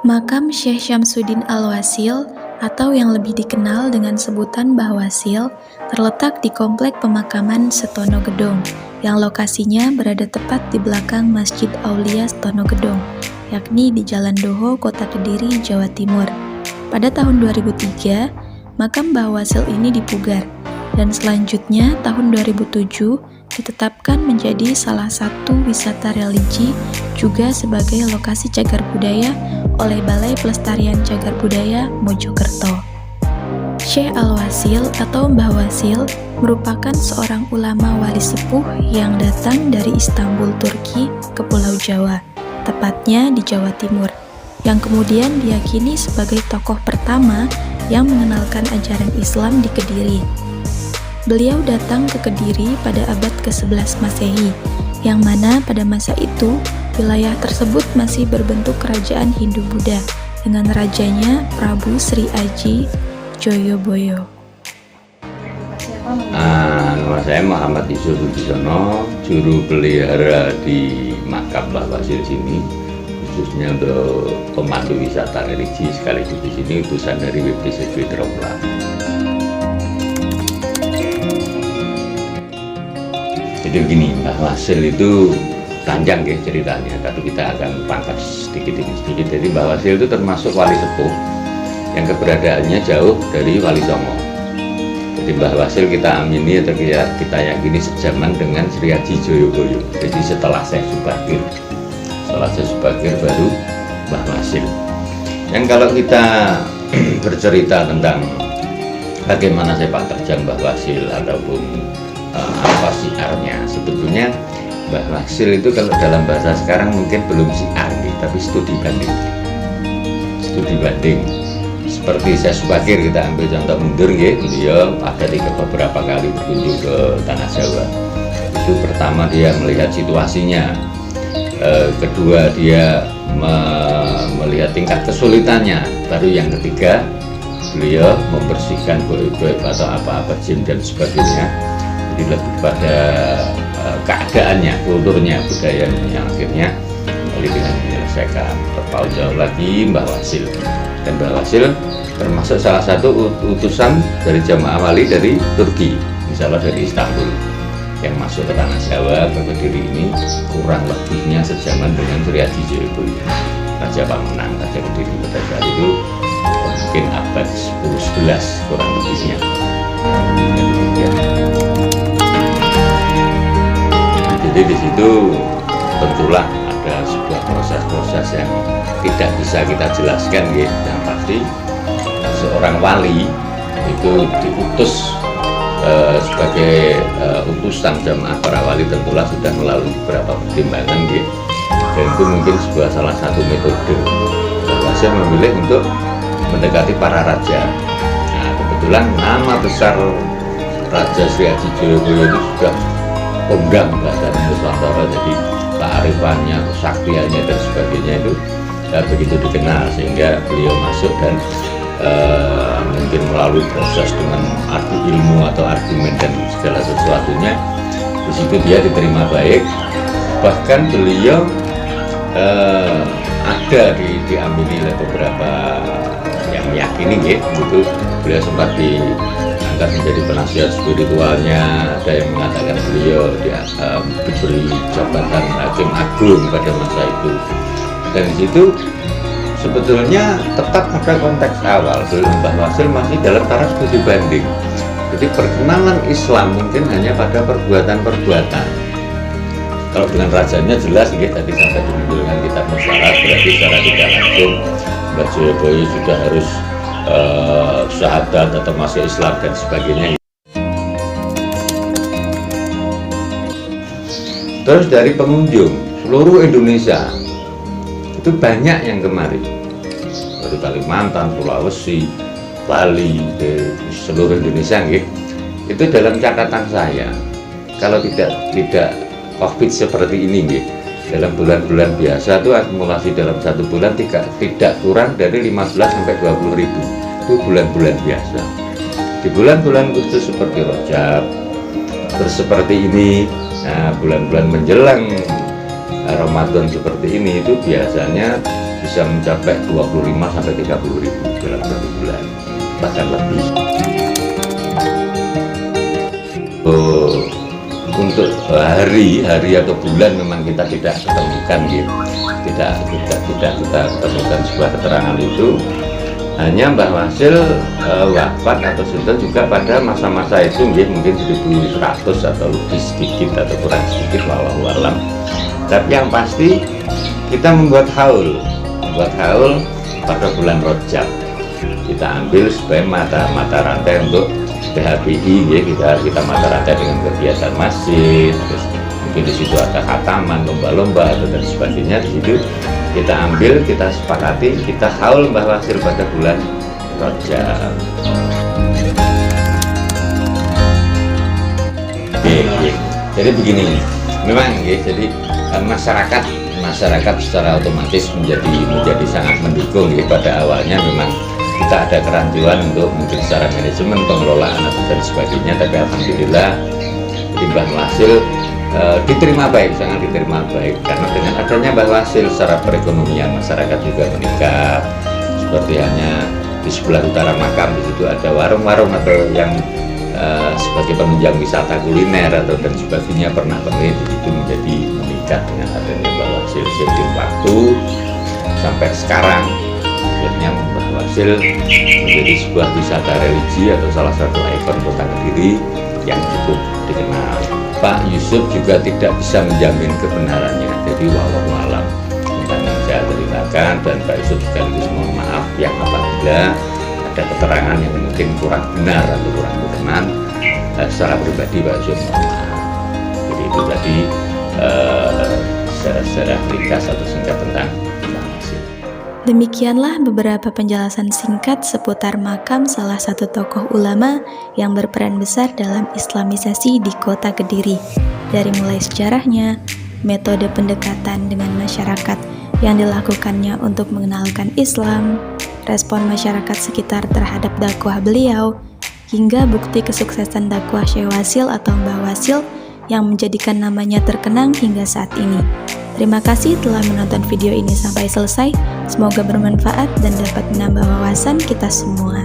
Makam Syekh Syamsuddin Al-Wasil atau yang lebih dikenal dengan sebutan Mbah Wasil terletak di Komplek Pemakaman Setono Gedong yang lokasinya berada tepat di belakang Masjid Aulia Setono Gedong, yakni di Jalan Doho, Kota Kediri, Jawa Timur. Pada tahun 2003, makam Mbah Wasil ini dipugar dan selanjutnya tahun 2007 ditetapkan menjadi salah satu wisata religi juga sebagai lokasi cagar budaya oleh Balai Pelestarian Cagar Budaya Mojokerto. Syekh Al-Wasil atau Mbah Wasil merupakan seorang ulama wali sepuh yang datang dari Istanbul, Turki ke Pulau Jawa, tepatnya di Jawa Timur, yang kemudian diyakini sebagai tokoh pertama yang mengenalkan ajaran Islam di Kediri. Beliau datang ke Kediri pada abad ke-11 Masehi, yang mana pada masa itu wilayah tersebut masih berbentuk kerajaan Hindu-Buddha dengan rajanya Prabu Sri Aji Joyoboyo. Nama saya Muhammad Yusuf Wibisono, juru pelihara di makam Mbah Wasil sini, khususnya untuk pemandu wisata religi, sekaligus di sini utusan dari WPCB Tromla. Jadi begini, Mbah Wasil itu panjang ya ceritanya, tapi kita akan pangkas sedikit demi sedikit. Jadi Mbah Wasil itu termasuk wali sepuh yang keberadaannya jauh dari Wali Songo. Jadi Mbah Wasil kita amini atau kita yakini sejaman dengan Sri Aji Joyoboyo. Jadi setelah Syekh Subakir baru Mbah Wasil. Yang kalau kita bercerita tentang bagaimana sepak terjang Mbah Wasil ataupun apa siarnya, sebetulnya Mbah Wasil itu kalau dalam bahasa sekarang mungkin belum siar nih, tapi studi banding. Seperti Syekh Subakir, kita ambil contoh mundur ya, beliau ada beberapa kali berkunjung ke Tanah Jawa. Itu pertama dia melihat situasinya, kedua dia melihat tingkat kesulitannya, baru yang ketiga beliau membersihkan goib-goib atau apa-apa jin dan sebagainya. Jadi lebih pada keadaannya, kulturnya, budayanya yang akhirnya kembali dengan menyelesaikan. Terpaut jauh lagi Mbah Wasil, dan Mbah Wasil termasuk salah satu utusan dari jamaah wali dari Turki, misalnya dari Istanbul, yang masuk ke Tanah Jawa ke Kediri ini kurang lebihnya sejaman dengan Sri Aji Joyoboyo, Raja Pamunang, Raja Kediri pada saat itu mungkin abad 10-11 kurang lebihnya. Jadi di situ tentulah ada sebuah proses-proses yang tidak bisa kita jelaskan ya. Yang pasti seorang wali itu diutus sebagai utusan jamaah para wali, tentulah sudah melalui beberapa pertimbangan ya. Dan itu mungkin sebuah salah satu metode saya memilih untuk mendekati para raja. Nah, kebetulan nama besar Raja Sri Aji Joyoboyo itu sudah kondang bahasa Nusantara, jadi kearifannya, kesaktiannya dan sebagainya itu begitu dikenal, sehingga beliau masuk dan mungkin melalui proses dengan adu ilmu atau argumen dan segala sesuatunya, di situ dia diterima baik. Bahkan beliau ada diamini oleh beberapa yang meyakini ya, gitu. Beliau sempat diangkat menjadi penasihat spiritualnya. Ada yang mengatakan beliau diberi jabatan hakim agung pada masa itu. Dan di situ sebetulnya tetap ada konteks awal, Mbah Wasil masih dalam taraf studi banding. Jadi perkenalan Islam mungkin hanya pada perbuatan-perbuatan. Kalau dengan rajanya jelas ya, tadi sampai dimunculkan kitab musyarat, berarti secara tidak langsung Mbah Joyoboyo sudah harus syahadat atau masuk Islam dan sebagainya. Terus dari pengunjung seluruh Indonesia itu banyak yang kemari, dari Kalimantan, Sulawesi, Bali, di seluruh Indonesia gitu. Itu dalam catatan saya, kalau tidak COVID seperti ini gitu, dalam bulan-bulan biasa itu akumulasi dalam satu bulan tidak kurang dari 15 sampai 20 ribu. Itu bulan-bulan biasa. Di bulan-bulan khusus seperti Rajab, terus seperti ini, nah bulan-bulan menjelang Ramadan seperti ini itu biasanya bisa mencapai 25 sampai 30 ribu dalam 1 bulan, bahkan lebih. Untuk hari atau bulan memang kita tidak ketemukan gitu, tidak kita ketemukan sebuah keterangan itu. Hanya Mbah Wasil wafat atau sudah juga pada masa-masa itu mungkin 1100 atau lebih sedikit atau kurang sedikit, wallahu alam. Tapi yang pasti kita membuat haul pada bulan Rajab. Kita ambil sebagai mata rantai untuk PHBI ya, kita mata rantai dengan kegiatan masjid, terus mungkin di situ ada khataman, lomba-lomba dan sebagainya. Di situ kita ambil, kita sepakati, kita haul Mbah Wasil pada bulan Rajab. Jadi begini, memang ya, jadi masyarakat secara otomatis menjadi sangat mendukung ya. Pada awalnya memang kita ada kerancuan untuk mungkin secara manajemen, pengelolaan dan sebagainya, tapi alhamdulillah Mbah Wasil diterima baik, sangat diterima baik, karena dengan adanya Mbah Wasil secara perekonomian masyarakat juga meningkat. Seperti hanya di sebelah utara makam, di situ ada warung-warung atau yang sebagai penunjang wisata kuliner atau dan sebagainya, pernak-pernik di situ menjadi meningkat dengan adanya Mbah Wasil. Seiring waktu sampai sekarang akhirnya Mbah Wasil menjadi sebuah wisata religi atau salah satu ikon kota Kediri yang cukup dikenal. Pak Yusuf juga tidak bisa menjamin kebenarannya, jadi wallahu alam. Saya terima dan Pak Yusuf sekaligus mohon maaf yang apabila ada keterangan yang mungkin kurang benar atau kurang berkenan. Secara pribadi Pak Yusuf mohon maaf. Jadi itu tadi secara ringkas atau singkat tentang Wasil. Demikianlah beberapa penjelasan singkat seputar makam salah satu tokoh ulama yang berperan besar dalam islamisasi di kota Kediri. Dari mulai sejarahnya, metode pendekatan dengan masyarakat yang dilakukannya untuk mengenalkan Islam, respon masyarakat sekitar terhadap dakwah beliau, hingga bukti kesuksesan dakwah Syekh Wasil atau Mbah Wasil yang menjadikan namanya terkenang hingga saat ini. Terima kasih telah menonton video ini sampai selesai. Semoga bermanfaat dan dapat menambah wawasan kita semua.